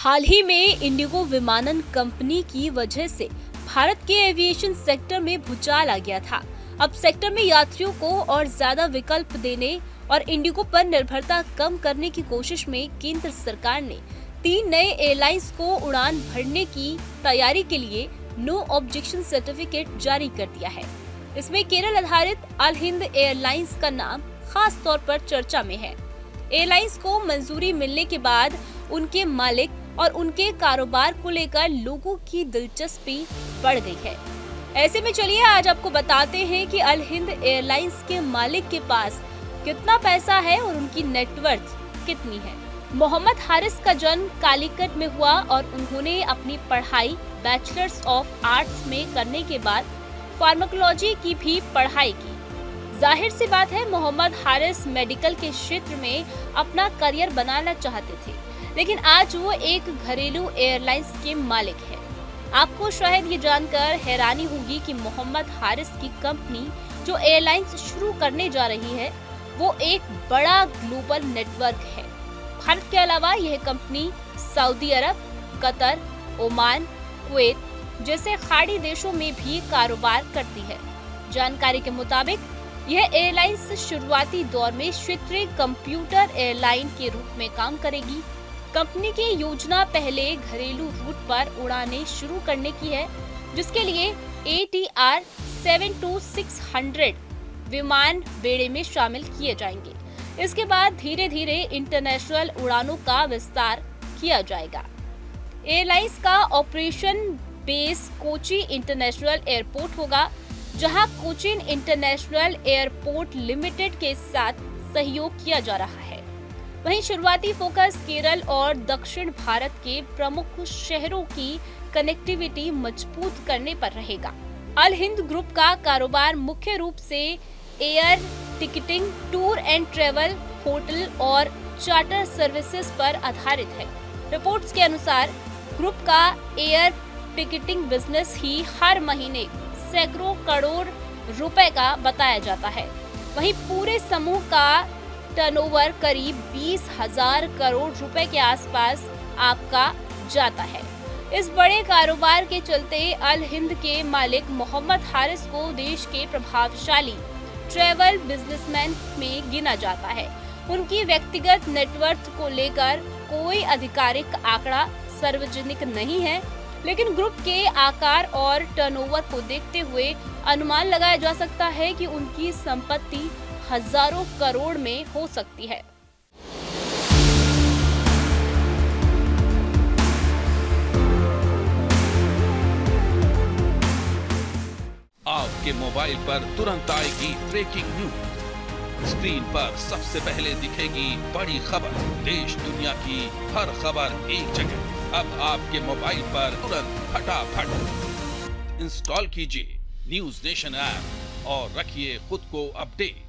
हाल ही में इंडिगो विमानन कंपनी की वजह से भारत के एविएशन सेक्टर में भूचाल आ गया था। अब सेक्टर में यात्रियों को और ज्यादा विकल्प देने और इंडिगो पर निर्भरता कम करने की कोशिश में केंद्र सरकार ने 3 नए एयरलाइंस को उड़ान भरने की तैयारी के लिए नो ऑब्जेक्शन सर्टिफिकेट जारी कर दिया है। इसमें केरल आधारित अल हिंद एयरलाइंस का नाम खास तौर पर चर्चा में है। एयरलाइंस को मंजूरी मिलने के बाद उनके मालिक और उनके कारोबार को लेकर लोगों की दिलचस्पी बढ़ गई है। ऐसे में चलिए आज आपको बताते हैं कि अल हिंद एयरलाइंस के मालिक के पास कितना पैसा है और उनकी नेटवर्थ कितनी है। मोहम्मद हारिस का जन्म कालीकट में हुआ और उन्होंने अपनी पढ़ाई बैचलर्स ऑफ आर्ट्स में करने के बाद फार्माकोलॉजी की भी पढ़ाई की। जाहिर सी बात है मोहम्मद हारिस मेडिकल के क्षेत्र में अपना करियर बनाना चाहते थे, लेकिन आज वो एक घरेलू एयरलाइंस के मालिक है। आपको शायद ये जानकर हैरानी होगी कि मोहम्मद हारिस की कंपनी जो एयरलाइंस शुरू करने जा रही है वो एक बड़ा ग्लोबल नेटवर्क है। भारत के अलावा यह कंपनी सऊदी अरब, कतर, ओमान, कुवैत जैसे खाड़ी देशों में भी कारोबार करती है। जानकारी के मुताबिक यह एयरलाइंस शुरुआती दौर में क्षेत्रीय कंप्यूटर एयरलाइन के रूप में काम करेगी। कंपनी की योजना पहले घरेलू रूट पर उड़ानें शुरू करने की है, जिसके लिए ATR 72600 विमान बेड़े में शामिल किए जाएंगे। इसके बाद धीरे धीरे इंटरनेशनल उड़ानों का विस्तार किया जाएगा। एयरलाइंस का operation base Kochi international airport होगा, जहां कोचीन इंटरनेशनल एयरपोर्ट लिमिटेड के साथ सहयोग किया जा रहा है। वहीं शुरुआती फोकस केरल और दक्षिण भारत के प्रमुख शहरों की कनेक्टिविटी मजबूत करने पर रहेगा। अल हिंद ग्रुप का कारोबार मुख्य रूप से air ticketing, tour and travel, hotel और चार्टर सर्विसेज पर आधारित है। रिपोर्ट्स के अनुसार ग्रुप का एयर टिकटिंग बिजनेस ही हर महीने सैकड़ों करोड़ रुपए का बताया जाता है। वहीं पूरे समूह का टर्नओवर करीब 20,000 करोड़ रुपए के आसपास आपका जाता है। इस बड़े कारोबार के चलते अल हिंद के मालिक मोहम्मद हारिस को देश के प्रभावशाली ट्रैवल बिजनेसमैन में गिना जाता है। उनकी व्यक्तिगत नेटवर्थ को लेकर कोई आधिकारिक आंकड़ा सार्वजनिक नहीं है, लेकिन ग्रुप के आकार और टर्नओवर को देखते हुए अनुमान लगाया जा सकता है कि उनकी संपत्ति हजारों करोड़ में हो सकती है। आपके मोबाइल पर तुरंत आएगी ब्रेकिंग न्यूज। स्क्रीन पर सबसे पहले दिखेगी बड़ी खबर। देश दुनिया की हर खबर एक जगह। अब आपके मोबाइल पर तुरंत फटाफट इंस्टॉल कीजिए न्यूज नेशन ऐप और रखिए खुद को अपडेट।